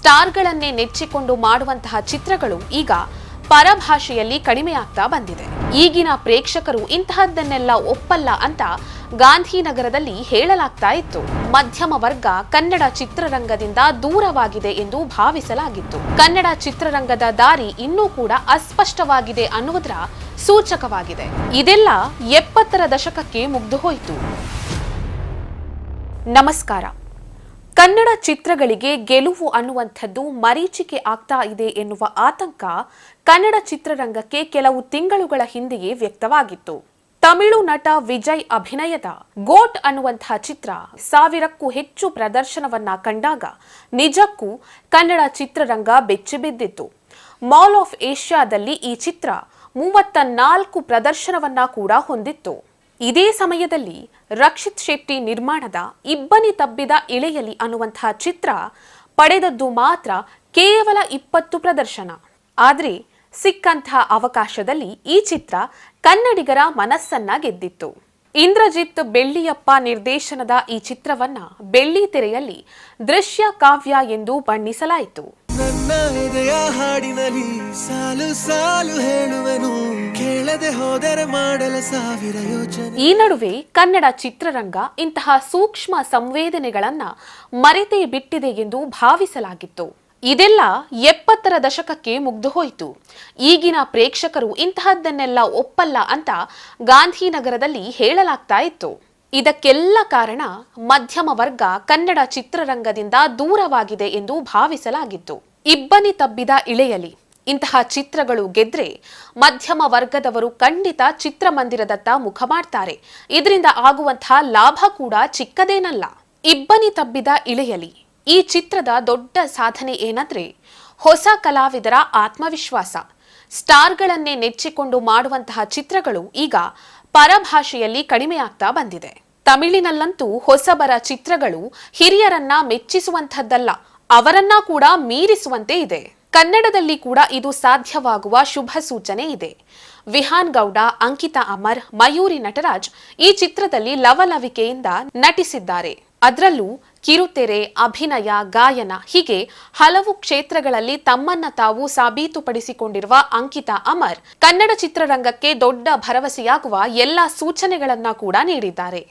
ಸ್ಟಾರ್ಗಳನ್ನೇ ನೆಚ್ಚಿಕೊಂಡು ಮಾಡುವಂತಹ ಚಿತ್ರಗಳು ಈಗ ಪರಭಾಷೆಯಲ್ಲಿ ಕಡಿಮೆಯಾಗ್ತಾ ಬಂದಿದೆ. ಈಗಿನ ಪ್ರೇಕ್ಷಕರು ಇಂತಹದ್ದನ್ನೆಲ್ಲ ಒಪ್ಪಲ್ಲ ಅಂತ ಗಾಂಧಿನಗರದಲ್ಲಿ ಹೇಳಲಾಗ್ತಾ ಇತ್ತು. ಮಧ್ಯಮ ವರ್ಗ ಕನ್ನಡ ಚಿತ್ರರಂಗದಿಂದ ದೂರವಾಗಿದೆ ಎಂದು ಭಾವಿಸಲಾಗಿತ್ತು. ಕನ್ನಡ ಚಿತ್ರರಂಗದ ದಾರಿ ಇನ್ನೂ ಕೂಡ ಅಸ್ಪಷ್ಟವಾಗಿದೆ ಅನ್ನುವುದರ ಸೂಚಕವಾಗಿದೆ. ಇದೆಲ್ಲ 70ರ ದಶಕಕ್ಕೆ ಮುಗ್ದು ಹೋಯಿತು. ನಮಸ್ಕಾರ. ಕನ್ನಡ ಚಿತ್ರಗಳಿಗೆ ಗೆಲುವು ಅನ್ನುವಂಥದ್ದು ಮರೀಚಿಕೆ ಆಗ್ತಾ ಇದೆ ಎನ್ನುವ ಆತಂಕ ಕನ್ನಡ ಚಿತ್ರರಂಗಕ್ಕೆ ಕೆಲವು ತಿಂಗಳುಗಳ ಹಿಂದೆಯೇ ವ್ಯಕ್ತವಾಗಿತ್ತು. ತಮಿಳು ನಟ ವಿಜಯ್ ಅಭಿನಯದ ಗೋಟ್ ಅನ್ನುವಂತಹ ಚಿತ್ರ 1000ಕ್ಕೂ ಹೆಚ್ಚು ಪ್ರದರ್ಶನವನ್ನ ಕಂಡಾಗ ನಿಜಕ್ಕೂ ಕನ್ನಡ ಚಿತ್ರರಂಗ ಬೆಚ್ಚಿಬಿದ್ದಿತ್ತು. ಮಾಲ್ ಆಫ್ ಏಷ್ಯಾದಲ್ಲಿ ಈ ಚಿತ್ರ 34 ಪ್ರದರ್ಶನವನ್ನ ಕೂಡ ಹೊಂದಿತ್ತು. ಇದೇ ಸಮಯದಲ್ಲಿ ರಕ್ಷಿತ್ ಶೆಟ್ಟಿ ನಿರ್ಮಾಣದ ಇಬ್ಬನಿ ತಬ್ಬಿದ ಇಳೆಯಲಿ ಅನ್ನುವಂತಹ ಚಿತ್ರ ಪಡೆದದ್ದು ಮಾತ್ರ ಕೇವಲ 20 ಪ್ರದರ್ಶನ. ಆದರೆ ಸಿಕ್ಕಂತಹ ಅವಕಾಶದಲ್ಲಿ ಈ ಚಿತ್ರ ಕನ್ನಡಿಗರ ಮನಸ್ಸನ್ನ ಗೆದ್ದಿತ್ತು. ಇಂದ್ರಜಿತ್ ಬೆಳ್ಳಿಯಪ್ಪ ನಿರ್ದೇಶನದ ಈ ಚಿತ್ರವನ್ನ ಬೆಳ್ಳಿ ತೆರೆಯಲ್ಲಿ ದೃಶ್ಯ ಕಾವ್ಯ ಎಂದು ಬಣ್ಣಿಸಲಾಯಿತು. ನನ್ನ ಹೃದಯ ಹಾಡಿನಲ್ಲಿ ಸಾಲು ಸಾಲು ಹೇಳುವೆನು, ಕೇಳದೆ ಹೋದರೆ ಮಾಡಲು 1000 ಯೋಚನೆ. ಈ ನಡುವೆ ಕನ್ನಡ ಚಿತ್ರರಂಗ ಇಂತಹ ಸೂಕ್ಷ್ಮ ಸಂವೇದನೆಗಳನ್ನ ಮರೆತೇ ಬಿಟ್ಟಿದೆ ಎಂದು ಭಾವಿಸಲಾಗಿತ್ತು. ಇದೆಲ್ಲ 70ರ ದಶಕಕ್ಕೆ ಮುಗ್ದು ಹೋಯಿತು. ಈಗಿನ ಪ್ರೇಕ್ಷಕರು ಇಂತಹದ್ದನ್ನೆಲ್ಲ ಒಪ್ಪಲ್ಲ ಅಂತ ಗಾಂಧಿನಗರದಲ್ಲಿ ಹೇಳಲಾಗ್ತಾ ಇತ್ತು. ಇದಕ್ಕೆಲ್ಲ ಕಾರಣ ಮಧ್ಯಮ ವರ್ಗ ಕನ್ನಡ ಚಿತ್ರರಂಗದಿಂದ ದೂರವಾಗಿದೆ ಎಂದು ಭಾವಿಸಲಾಗಿತ್ತು. ಇಬ್ಬನಿ ತಬ್ಬಿದ ಇಳೆಯಲಿ ಇಂತಹ ಚಿತ್ರಗಳು ಗೆದ್ರೆ ಮಧ್ಯಮ ವರ್ಗದವರು ಖಂಡಿತ ಚಿತ್ರಮಂದಿರದತ್ತ ಮುಖ ಮಾಡ್ತಾರೆ. ಇದರಿಂದ ಆಗುವಂತಹ ಲಾಭ ಕೂಡ ಚಿಕ್ಕದೇನಲ್ಲ. ಇಬ್ಬನಿ ತಬ್ಬಿದ ಇಳೆಯಲಿ ಈ ಚಿತ್ರದ ದೊಡ್ಡ ಸಾಧನೆ ಏನಂದ್ರೆ ಹೊಸ ಕಲಾವಿದರ ಆತ್ಮವಿಶ್ವಾಸ. ಸ್ಟಾರ್ಗಳನ್ನೇ ನೆಚ್ಚಿಕೊಂಡು ಮಾಡುವಂತಹ ಚಿತ್ರಗಳು ಈಗ ಪರಭಾಷೆಯಲ್ಲಿ ಕಡಿಮೆಯಾಗ್ತಾ ಬಂದಿದೆ. ತಮಿಳಿನಲ್ಲಂತೂ ಹೊಸಬರ ಚಿತ್ರಗಳು ಹಿರಿಯರನ್ನ ಮೆಚ್ಚಿಸುವಂಥದ್ದಲ್ಲ, ಅವರನ್ನ ಕೂಡ ಮೀರಿಸುವಂತೆ ಇದೆ. ಕನ್ನಡದಲ್ಲಿ ಕೂಡ ಇದು ಸಾಧ್ಯವಾಗುವ ಶುಭ ಸೂಚನೆ ಇದೆ. ವಿಹಾನ್ ಗೌಡ, ಅಂಕಿತಾ ಅಮರ್, ಮಯೂರಿ ನಟರಾಜ್ ಈ ಚಿತ್ರದಲ್ಲಿ ಲವಲವಿಕೆಯಿಂದ ನಟಿಸಿದ್ದಾರೆ. ಅದರಲ್ಲೂ ಕಿರುತೆರೆ, ಅಭಿನಯ, ಗಾಯನ ಹೀಗೆ ಹಲವು ಕ್ಷೇತ್ರಗಳಲ್ಲಿ ತಮ್ಮನ್ನ ತಾವು ಸಾಬೀತುಪಡಿಸಿಕೊಂಡಿರುವ ಅಂಕಿತಾ ಅಮರ್ ಕನ್ನಡ ಚಿತ್ರರಂಗಕ್ಕೆ ದೊಡ್ಡ ಭರವಸೆಯಾಗುವ ಎಲ್ಲಾ ಸೂಚನೆಗಳನ್ನ ಕೂಡ ನೀಡಿದ್ದಾರೆ.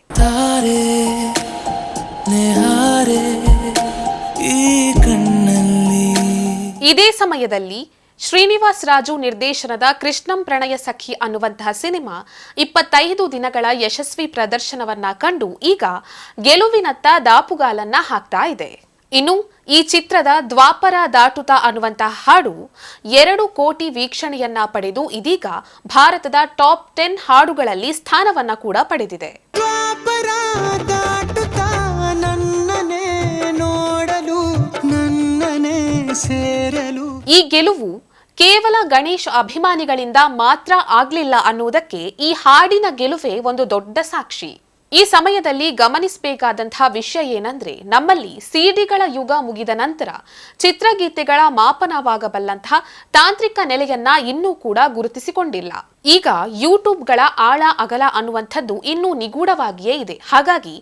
ಇದೇ ಸಮಯದಲ್ಲಿ ಶ್ರೀನಿವಾಸ್ ರಾಜು ನಿರ್ದೇಶನದ ಕೃಷ್ಣಂ ಪ್ರಣಯ ಸಖಿ ಅನ್ನುವಂತಹ ಸಿನಿಮಾ 25 ದಿನಗಳ ಯಶಸ್ವಿ ಪ್ರದರ್ಶನವನ್ನ ಕಂಡು ಈಗ ಗೆಲುವಿನತ್ತ ದಾಪುಗಾಲನ್ನ ಹಾಕ್ತಾ ಇದೆ. ಇನ್ನು ಈ ಚಿತ್ರದ ದ್ವಾಪರ ದಾಟುತ್ತಾ ಅನ್ನುವಂತಹ ಹಾಡು 2 ಕೋಟಿ ವೀಕ್ಷಣೆಯನ್ನ ಪಡೆದು ಇದೀಗ ಭಾರತದ ಟಾಪ್ 10 ಹಾಡುಗಳಲ್ಲಿ ಸ್ಥಾನವನ್ನ ಕೂಡ ಪಡೆದಿದೆ. ಈ ಗೆಲುವು ಕೇವಲ ಗಣೇಶ್ ಅಭಿಮಾನಿಗಳಿಂದ ಮಾತ್ರ ಆಗ್ಲಿಲ್ಲ ಅನ್ನುವುದಕ್ಕೆ ಈ ಹಾಡಿನ ಗೆಲುವೇ ಒಂದು ದೊಡ್ಡ ಸಾಕ್ಷಿ. ಈ ಸಮಯದಲ್ಲಿ ಗಮನಿಸಬೇಕಾದಂತಹ ವಿಷಯ ಏನಂದ್ರೆ, ನಮ್ಮಲ್ಲಿ ಸಿಡಿಗಳ ಯುಗ ಮುಗಿದ ನಂತರ ಚಿತ್ರಗೀತೆಗಳ ಮಾಪನವಾಗಬಲ್ಲಂತಹ ತಾಂತ್ರಿಕ ನೆಲೆಯನ್ನ ಇನ್ನೂ ಕೂಡ ಗುರುತಿಸಿಕೊಂಡಿಲ್ಲ. ಈಗ ಯೂಟ್ಯೂಬ್ಗಳ ಆಳ ಅಗಲ ಅನ್ನುವಂಥದ್ದು ಇನ್ನೂ ನಿಗೂಢವಾಗಿಯೇ ಇದೆ. ಹಾಗಾಗಿ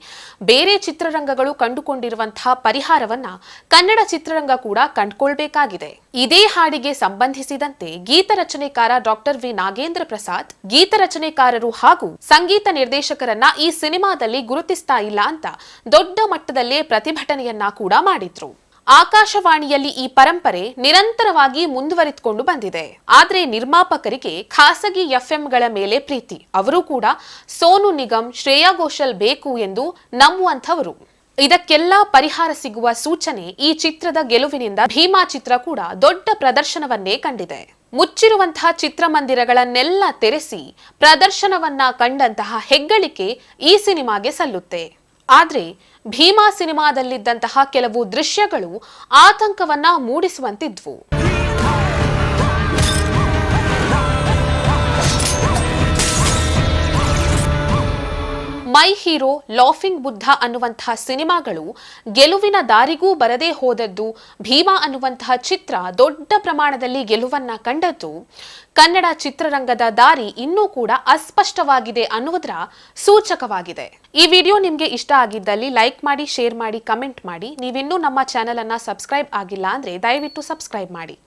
ಬೇರೆ ಚಿತ್ರರಂಗಗಳು ಕಂಡುಕೊಂಡಿರುವಂತಹ ಪರಿಹಾರವನ್ನ ಕನ್ನಡ ಚಿತ್ರರಂಗ ಕೂಡ ಕಂಡುಕೊಳ್ಬೇಕಾಗಿದೆ. ಇದೇ ಹಾಡಿಗೆ ಸಂಬಂಧಿಸಿದಂತೆ ಗೀತ ರಚನೆಕಾರ ಡಾಕ್ಟರ್ ವಿ ನಾಗೇಂದ್ರ ಪ್ರಸಾದ್ ಗೀತ ರಚನೆಕಾರರು ಹಾಗೂ ಸಂಗೀತ ನಿರ್ದೇಶಕರನ್ನ ಈ ಸಿನಿಮಾದಲ್ಲಿ ಗುರುತಿಸ್ತಾ ಇಲ್ಲ ಅಂತ ದೊಡ್ಡ ಮಟ್ಟದಲ್ಲೇ ಪ್ರತಿಭಟನೆಯನ್ನ ಕೂಡ ಮಾಡಿದ್ರು. ಆಕಾಶವಾಣಿಯಲ್ಲಿ ಈ ಪರಂಪರೆ ನಿರಂತರವಾಗಿ ಮುಂದುವರಿದುಕೊಂಡು ಬಂದಿದೆ. ಆದ್ರೆ ನಿರ್ಮಾಪಕರಿಗೆ ಖಾಸಗಿ ಎಫ್ಎಂಗಳ ಮೇಲೆ ಪ್ರೀತಿ. ಅವರು ಕೂಡ ಸೋನು ನಿಗಮ್, ಶ್ರೇಯಾ ಘೋಷಲ್ ಬೇಕು ಎಂದು ನಂಬುವಂಥವರು. ಇದಕ್ಕೆಲ್ಲ ಪರಿಹಾರ ಸಿಗುವ ಸೂಚನೆ ಈ ಚಿತ್ರದ ಗೆಲುವಿನಿಂದ ಭೀಮಾ ಚಿತ್ರ ಕೂಡ ದೊಡ್ಡ ಪ್ರದರ್ಶನವನ್ನೇ ಕಂಡಿದೆ. ಮುಚ್ಚಿರುವಂತಹ ಚಿತ್ರಮಂದಿರಗಳನ್ನೆಲ್ಲ ತೆರೆಸಿ ಪ್ರದರ್ಶನವನ್ನ ಕಂಡಂತಹ ಹೆಗ್ಗಳಿಕೆ ಈ ಸಿನಿಮಾಗೆ ಸಲ್ಲುತ್ತೆ. ಆದ್ರೆ ಭೀಮಾ ಸಿನಿಮಾದಲ್ಲಿದ್ದಂತಹ ಕೆಲವು ದೃಶ್ಯಗಳು ಆತಂಕವನ್ನ ಮೂಡಿಸುವಂತಿದ್ವು. ಮೈ ಹೀರೋ, ಲಾಫಿಂಗ್ ಬುದ್ಧ ಅನ್ನುವಂತಹ ಸಿನಿಮಾಗಳು ಗೆಲುವಿನ ದಾರಿಗೂ ಬರದೇ ಹೋದದ್ದು, ಭೀಮಾ ಅನ್ನುವಂತಹ ಚಿತ್ರ ದೊಡ್ಡ ಪ್ರಮಾಣದಲ್ಲಿ ಗೆಲುವನ್ನ ಕಂಡದ್ದು, ಕನ್ನಡ ಚಿತ್ರರಂಗದ ದಾರಿ ಇನ್ನೂ ಕೂಡ ಅಸ್ಪಷ್ಟವಾಗಿದೆ ಅನ್ನುವುದರ ಸೂಚಕವಾಗಿದೆ. ಈ ವಿಡಿಯೋ ನಿಮಗೆ ಇಷ್ಟ ಆಗಿದ್ದಲ್ಲಿ ಲೈಕ್ ಮಾಡಿ, ಶೇರ್ ಮಾಡಿ, ಕಮೆಂಟ್ ಮಾಡಿ. ನೀವಿನ್ನೂ ನಮ್ಮ ಚಾನೆಲ್ ಅನ್ನ ಸಬ್ಸ್ಕ್ರೈಬ್ ಆಗಿಲ್ಲ ಅಂದ್ರೆ ದಯವಿಟ್ಟು ಸಬ್ಸ್ಕ್ರೈಬ್ ಮಾಡಿ.